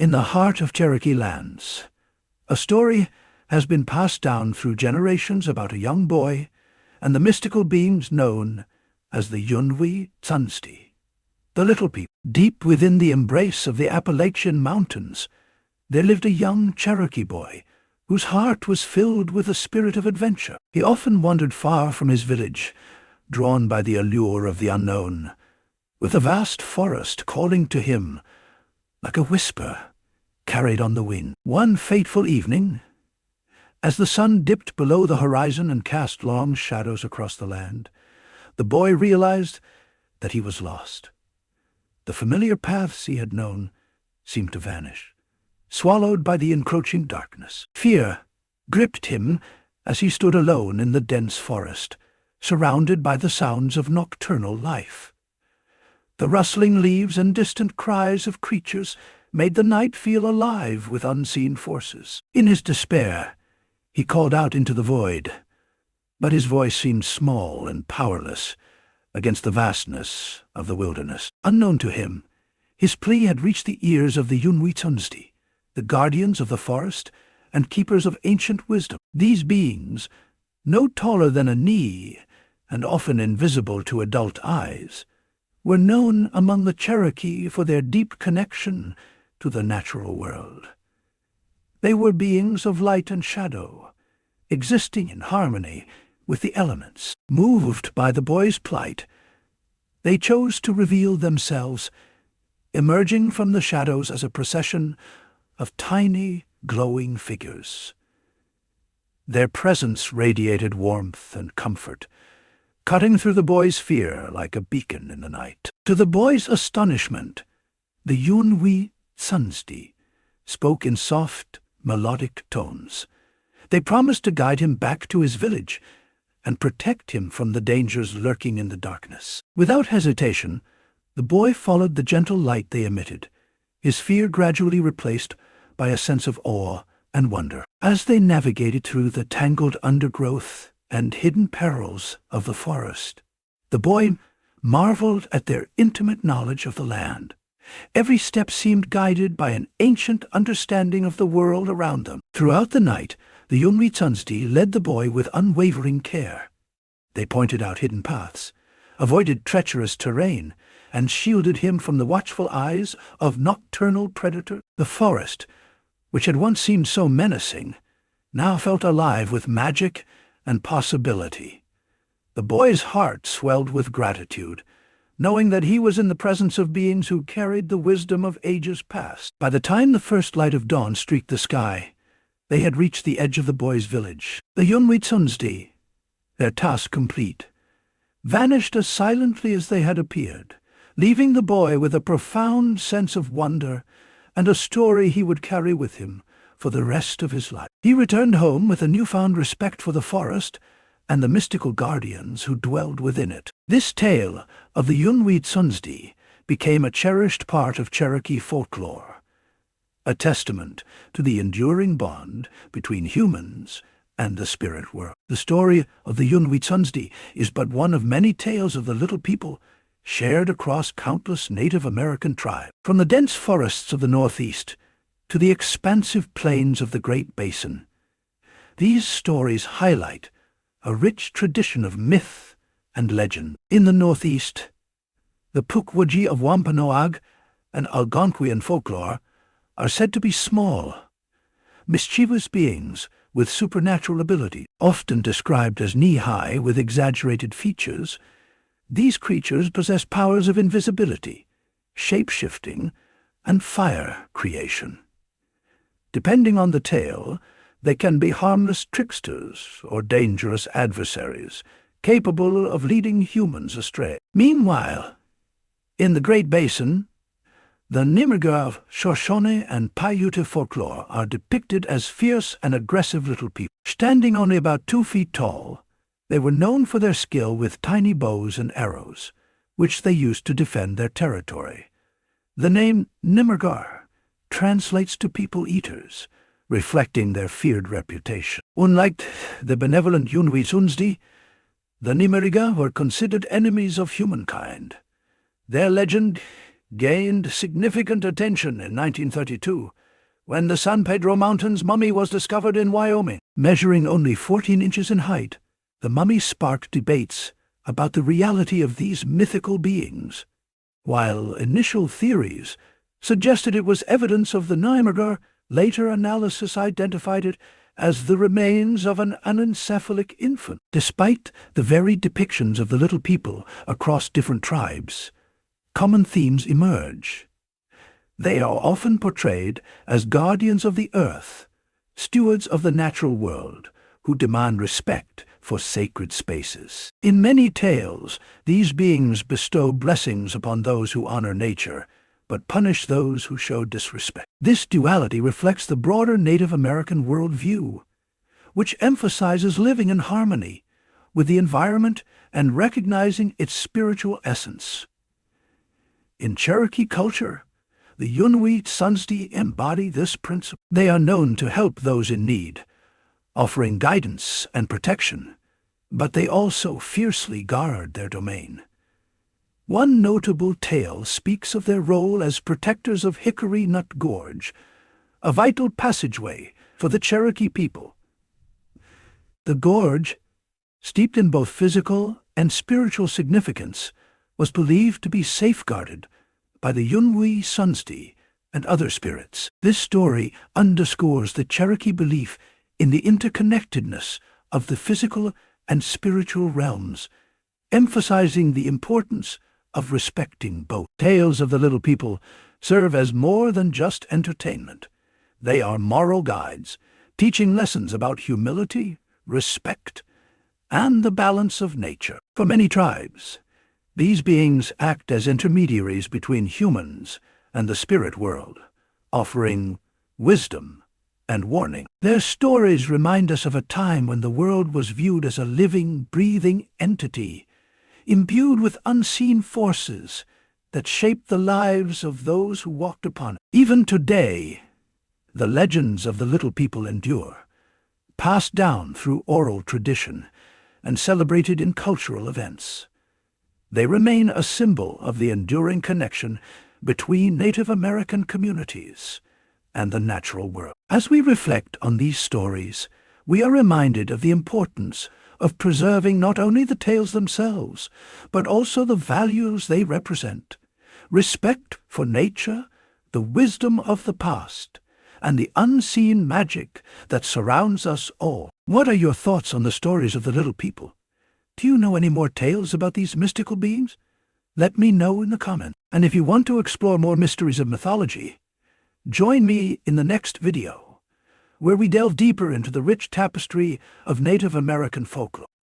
In the heart of Cherokee lands, a story has been passed down through generations about a young boy and the mystical beings known as the Yunwi Tsunsti, the little people. Deep within the embrace of the Appalachian Mountains, there lived a young Cherokee boy whose heart was filled with the spirit of adventure. He often wandered far from his village, drawn by the allure of the unknown, with the vast forest calling to him like a whisper carried on the wind. One fateful evening, as the sun dipped below the horizon and cast long shadows across the land, the boy realized that he was lost. The familiar paths he had known seemed to vanish, swallowed by the encroaching darkness. Fear gripped him as he stood alone in the dense forest, surrounded by the sounds of nocturnal life. The rustling leaves and distant cries of creatures made the night feel alive with unseen forces. In his despair, he called out into the void, but his voice seemed small and powerless against the vastness of the wilderness. Unknown to him, his plea had reached the ears of the Yunwi Tsunsti, the guardians of the forest and keepers of ancient wisdom. These beings, no taller than a knee and often invisible to adult eyes, were known among the Cherokee for their deep connection to the natural world. They were beings of light and shadow, existing in harmony with the elements. Moved by the boy's plight, they chose to reveal themselves, emerging from the shadows as a procession of tiny, glowing figures. Their presence radiated warmth and comfort, cutting through the boy's fear like a beacon in the night. To the boy's astonishment, the Yunwi Tsunsti spoke in soft, melodic tones. They promised to guide him back to his village and protect him from the dangers lurking in the darkness. Without hesitation, the boy followed the gentle light they emitted, his fear gradually replaced by a sense of awe and wonder. As they navigated through the tangled undergrowth and hidden perils of the forest, the boy marveled at their intimate knowledge of the land. Every step seemed guided by an ancient understanding of the world around them. Throughout the night, the Yunwi Tsunsti led the boy with unwavering care. They pointed out hidden paths, avoided treacherous terrain, and shielded him from the watchful eyes of nocturnal predators. The forest, which had once seemed so menacing, now felt alive with magic and possibility. The boy's heart swelled with gratitude, knowing that he was in the presence of beings who carried the wisdom of ages past. By the time the first light of dawn streaked the sky, they had reached the edge of the boy's village. The Yunwi Tsunsti, their task complete, vanished as silently as they had appeared, leaving the boy with a profound sense of wonder and a story he would carry with him for the rest of his life. He returned home with a newfound respect for the forest and the mystical guardians who dwelled within it. This tale of the Yunwi Tsunsti became a cherished part of Cherokee folklore, a testament to the enduring bond between humans and the spirit world. The story of the Yunwi Tsunsti is but one of many tales of the little people shared across countless Native American tribes. From the dense forests of the Northeast to the expansive plains of the Great Basin, these stories highlight a rich tradition of myth and legend. In the Northeast, the Pukwudgie of Wampanoag and Algonquian folklore are said to be small, mischievous beings with supernatural ability. Often described as knee-high with exaggerated features, these creatures possess powers of invisibility, shape-shifting, and fire creation. Depending on the tale, they can be harmless tricksters or dangerous adversaries, capable of leading humans astray. Meanwhile, in the Great Basin, the Nimrga of Shoshone and Paiute folklore are depicted as fierce and aggressive little people. Standing only about 2 feet tall, they were known for their skill with tiny bows and arrows, which they used to defend their territory. The name Nimrgar translates to people-eaters, reflecting their feared reputation. Unlike the benevolent Yunwi Tsunsti, the Nimrga were considered enemies of humankind. Their legend gained significant attention in 1932 when the San Pedro Mountains mummy was discovered in Wyoming. Measuring only 14 inches in height, the mummy sparked debates about the reality of these mythical beings. While initial theories suggested it was evidence of the Niagara, later analysis identified it as the remains of an anencephalic infant. Despite the varied depictions of the little people across different tribes, common themes emerge. They are often portrayed as guardians of the earth, stewards of the natural world, who demand respect for sacred spaces. In many tales, these beings bestow blessings upon those who honor nature, but punish those who show disrespect. This duality reflects the broader Native American worldview, which emphasizes living in harmony with the environment and recognizing its spiritual essence. In Cherokee culture, the Yunwi Tsunsti embody this principle. They are known to help those in need, offering guidance and protection, but they also fiercely guard their domain. One notable tale speaks of their role as protectors of Hickory Nut Gorge, a vital passageway for the Cherokee people. The gorge, steeped in both physical and spiritual significance, was believed to be safeguarded by the Yunwi Tsunsti and other spirits. This story underscores the Cherokee belief in the interconnectedness of the physical and spiritual realms, emphasizing the importance of respecting both. Tales of the Little People serve as more than just entertainment. They are moral guides, teaching lessons about humility, respect, and the balance of nature. For many tribes, these beings act as intermediaries between humans and the spirit world, offering wisdom and warning. Their stories remind us of a time when the world was viewed as a living, breathing entity, imbued with unseen forces that shaped the lives of those who walked upon it. Even today, the legends of the Little People endure, passed down through oral tradition and celebrated in cultural events. They remain a symbol of the enduring connection between Native American communities and the natural world. As we reflect on these stories, we are reminded of the importance of preserving not only the tales themselves, but also the values they represent: respect for nature, the wisdom of the past, and the unseen magic that surrounds us all. What are your thoughts on the stories of the Little People? Do you know any more tales about these mystical beings? Let me know in the comments. And if you want to explore more mysteries of mythology, join me in the next video, where we delve deeper into the rich tapestry of Native American folklore.